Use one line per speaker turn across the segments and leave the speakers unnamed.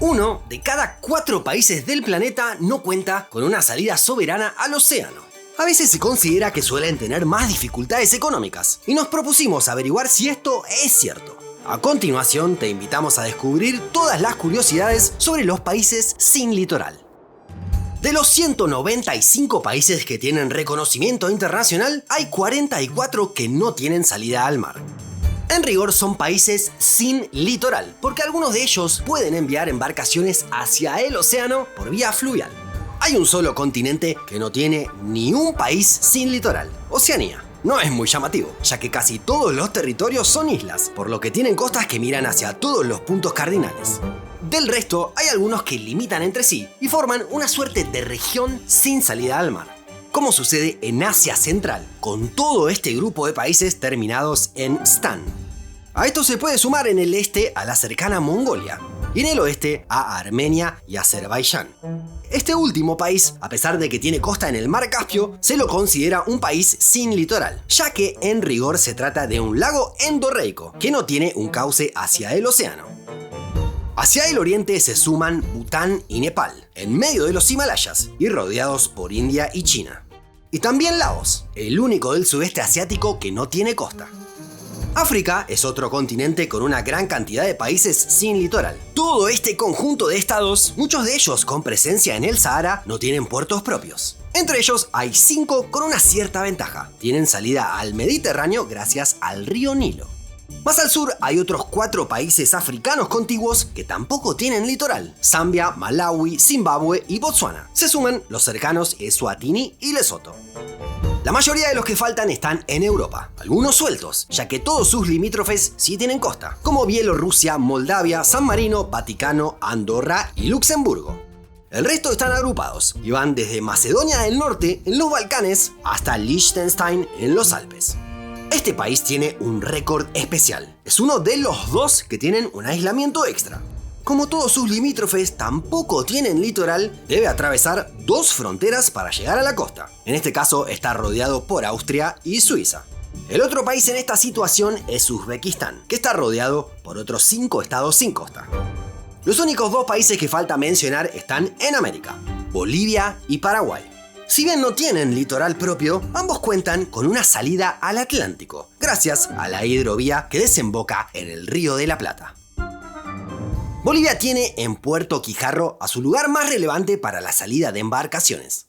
1 de cada 4 países del planeta no cuenta con una salida soberana al océano. A veces se considera que suelen tener más dificultades económicas, y nos propusimos averiguar si esto es cierto. A continuación, te invitamos a descubrir todas las curiosidades sobre los países sin litoral. De los 195 países que tienen reconocimiento internacional, hay 44 que no tienen salida al mar. En rigor son países sin litoral, porque algunos de ellos pueden enviar embarcaciones hacia el océano por vía fluvial. Hay un solo continente que no tiene ni un país sin litoral, Oceanía. No es muy llamativo, ya que casi todos los territorios son islas, por lo que tienen costas que miran hacia todos los puntos cardinales. Del resto, hay algunos que limitan entre sí y forman una suerte de región sin salida al mar, como sucede en Asia Central, con todo este grupo de países terminados en stan. A esto se puede sumar en el este a la cercana Mongolia y en el oeste a Armenia y Azerbaiyán. Este último país, a pesar de que tiene costa en el mar Caspio, se lo considera un país sin litoral, ya que en rigor se trata de un lago endorreico que no tiene un cauce hacia el océano. Hacia el oriente se suman Bután y Nepal, en medio de los Himalayas y rodeados por India y China. Y también Laos, el único del sudeste asiático que no tiene costa. África es otro continente con una gran cantidad de países sin litoral. Todo este conjunto de estados, muchos de ellos con presencia en el Sahara, no tienen puertos propios. Entre ellos hay 5 con una cierta ventaja. Tienen salida al Mediterráneo gracias al río Nilo. Más al sur hay otros 4 países africanos contiguos que tampoco tienen litoral: Zambia, Malawi, Zimbabue y Botsuana. Se suman los cercanos Eswatini y Lesoto. La mayoría de los que faltan están en Europa, algunos sueltos, ya que todos sus limítrofes sí tienen costa, como Bielorrusia, Moldavia, San Marino, Vaticano, Andorra y Luxemburgo. El resto están agrupados y van desde Macedonia del Norte en los Balcanes hasta Liechtenstein en los Alpes. Este país tiene un récord especial. Es uno de los 2 que tienen un aislamiento extra. Como todos sus limítrofes tampoco tienen litoral, debe atravesar 2 fronteras para llegar a la costa. En este caso está rodeado por Austria y Suiza. El otro país en esta situación es Uzbekistán, que está rodeado por otros 5 estados sin costa. Los únicos 2 países que falta mencionar están en América: Bolivia y Paraguay. Si bien no tienen litoral propio, ambos cuentan con una salida al Atlántico, gracias a la hidrovía que desemboca en el Río de la Plata. Bolivia tiene en Puerto Quijarro a su lugar más relevante para la salida de embarcaciones.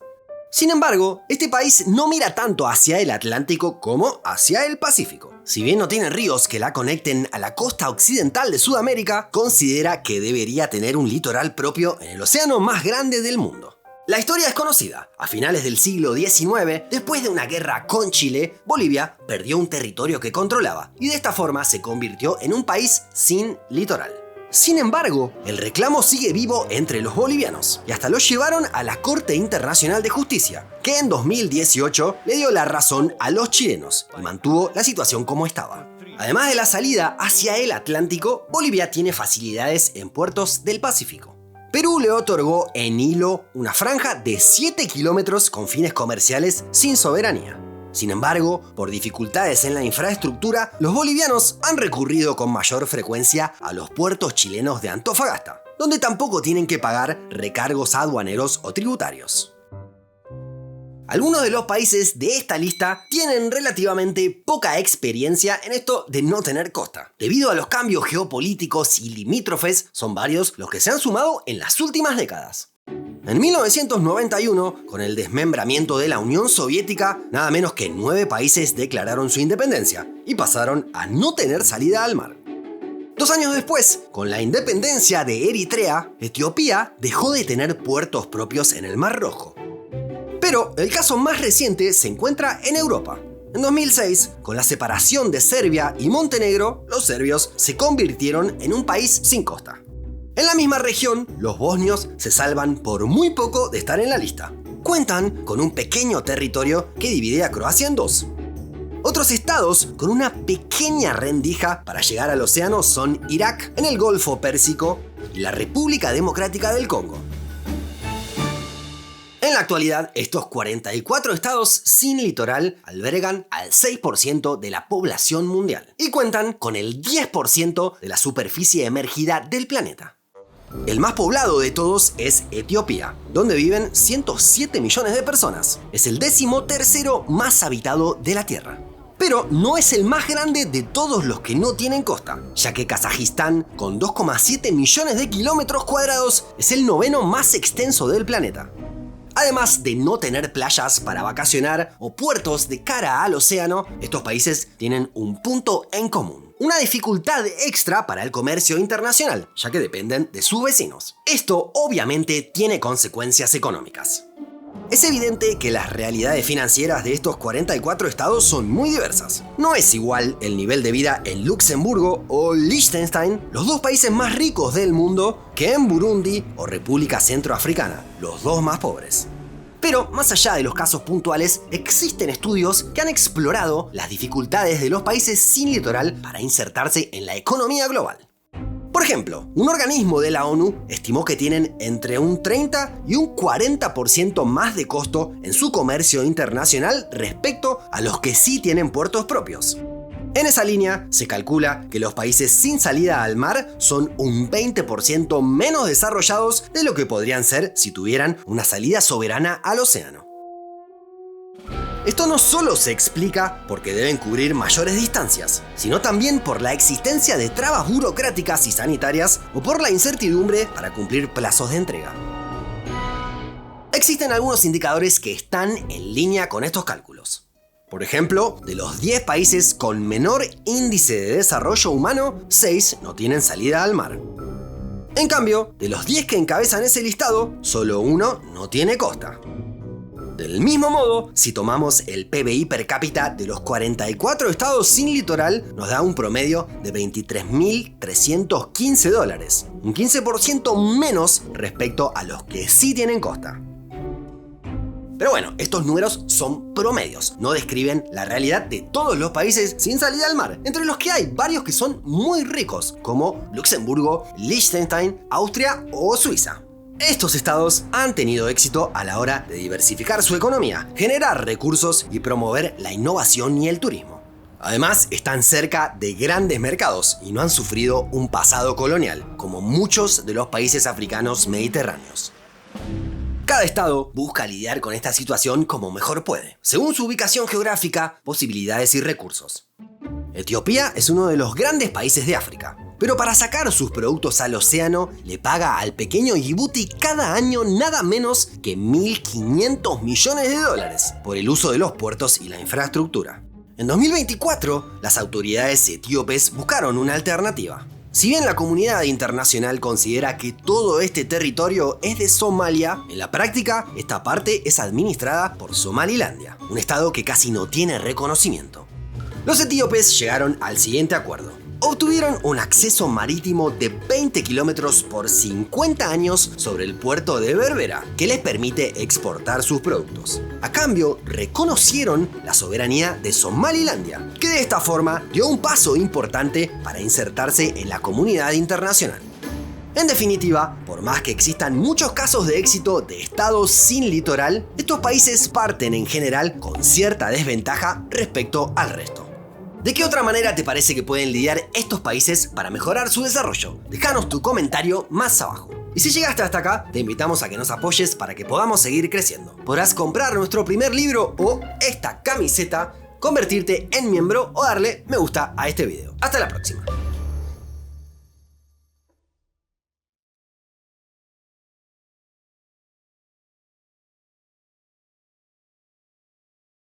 Sin embargo, este país no mira tanto hacia el Atlántico como hacia el Pacífico. Si bien no tiene ríos que la conecten a la costa occidental de Sudamérica, considera que debería tener un litoral propio en el océano más grande del mundo. La historia es conocida. A finales del siglo XIX, después de una guerra con Chile, Bolivia perdió un territorio que controlaba y de esta forma se convirtió en un país sin litoral. Sin embargo, el reclamo sigue vivo entre los bolivianos y hasta lo llevaron a la Corte Internacional de Justicia, que en 2018 le dio la razón a los chilenos y mantuvo la situación como estaba. Además de la salida hacia el Atlántico, Bolivia tiene facilidades en puertos del Pacífico. Perú le otorgó en Hilo una franja de 7 kilómetros con fines comerciales sin soberanía. Sin embargo, por dificultades en la infraestructura, los bolivianos han recurrido con mayor frecuencia a los puertos chilenos de Antofagasta, donde tampoco tienen que pagar recargos aduaneros o tributarios. Algunos de los países de esta lista tienen relativamente poca experiencia en esto de no tener costa. Debido a los cambios geopolíticos y limítrofes, son varios los que se han sumado en las últimas décadas. En 1991, con el desmembramiento de la Unión Soviética, nada menos que 9 países declararon su independencia y pasaron a no tener salida al mar. 2 años después, con la independencia de Eritrea, Etiopía dejó de tener puertos propios en el Mar Rojo. Pero el caso más reciente se encuentra en Europa. En 2006, con la separación de Serbia y Montenegro, los serbios se convirtieron en un país sin costa. En la misma región, los bosnios se salvan por muy poco de estar en la lista. Cuentan con un pequeño territorio que divide a Croacia en 2. Otros estados con una pequeña rendija para llegar al océano son Irak, en el Golfo Pérsico, y la República Democrática del Congo. En la actualidad, estos 44 estados sin litoral albergan al 6% de la población mundial y cuentan con el 10% de la superficie emergida del planeta. El más poblado de todos es Etiopía, donde viven 107 millones de personas. Es el 13º más habitado de la Tierra. Pero no es el más grande de todos los que no tienen costa, ya que Kazajistán, con 2,7 millones de kilómetros cuadrados, es el 9º más extenso del planeta. Además de no tener playas para vacacionar o puertos de cara al océano, estos países tienen un punto en común: una dificultad extra para el comercio internacional, ya que dependen de sus vecinos. Esto obviamente tiene consecuencias económicas. Es evidente que las realidades financieras de estos 44 estados son muy diversas. No es igual el nivel de vida en Luxemburgo o Liechtenstein, los dos países más ricos del mundo, que en Burundi o República Centroafricana, los dos más pobres. Pero más allá de los casos puntuales, existen estudios que han explorado las dificultades de los países sin litoral para insertarse en la economía global. Por ejemplo, un organismo de la ONU estimó que tienen entre un 30 y un 40% más de costo en su comercio internacional respecto a los que sí tienen puertos propios. En esa línea, se calcula que los países sin salida al mar son un 20% menos desarrollados de lo que podrían ser si tuvieran una salida soberana al océano. Esto no solo se explica porque deben cubrir mayores distancias, sino también por la existencia de trabas burocráticas y sanitarias o por la incertidumbre para cumplir plazos de entrega. Existen algunos indicadores que están en línea con estos cálculos. Por ejemplo, de los 10 países con menor índice de desarrollo humano, 6 no tienen salida al mar. En cambio, de los 10 que encabezan ese listado, solo uno no tiene costa. Del mismo modo, si tomamos el PBI per cápita de los 44 estados sin litoral, nos da un promedio de $23.315, un 15% menos respecto a los que sí tienen costa. Pero bueno, estos números son promedios, no describen la realidad de todos los países sin salida al mar, entre los que hay varios que son muy ricos, como Luxemburgo, Liechtenstein, Austria o Suiza. Estos estados han tenido éxito a la hora de diversificar su economía, generar recursos y promover la innovación y el turismo. Además, están cerca de grandes mercados y no han sufrido un pasado colonial, como muchos de los países africanos mediterráneos. Cada estado busca lidiar con esta situación como mejor puede, según su ubicación geográfica, posibilidades y recursos. Etiopía es uno de los grandes países de África, pero para sacar sus productos al océano le paga al pequeño Djibouti cada año nada menos que $1.500 millones por el uso de los puertos y la infraestructura. En 2024, las autoridades etíopes buscaron una alternativa. Si bien la comunidad internacional considera que todo este territorio es de Somalia, en la práctica esta parte es administrada por Somalilandia, un estado que casi no tiene reconocimiento. Los etíopes llegaron al siguiente acuerdo. Obtuvieron un acceso marítimo de 20 kilómetros por 50 años sobre el puerto de Berbera, que les permite exportar sus productos. A cambio, reconocieron la soberanía de Somalilandia, que de esta forma dio un paso importante para insertarse en la comunidad internacional. En definitiva, por más que existan muchos casos de éxito de estados sin litoral, estos países parten en general con cierta desventaja respecto al resto. ¿De qué otra manera te parece que pueden lidiar estos países para mejorar su desarrollo? Déjanos tu comentario más abajo. Y si llegaste hasta acá, te invitamos a que nos apoyes para que podamos seguir creciendo. Podrás comprar nuestro primer libro o esta camiseta, convertirte en miembro o darle me gusta a este video. Hasta la próxima.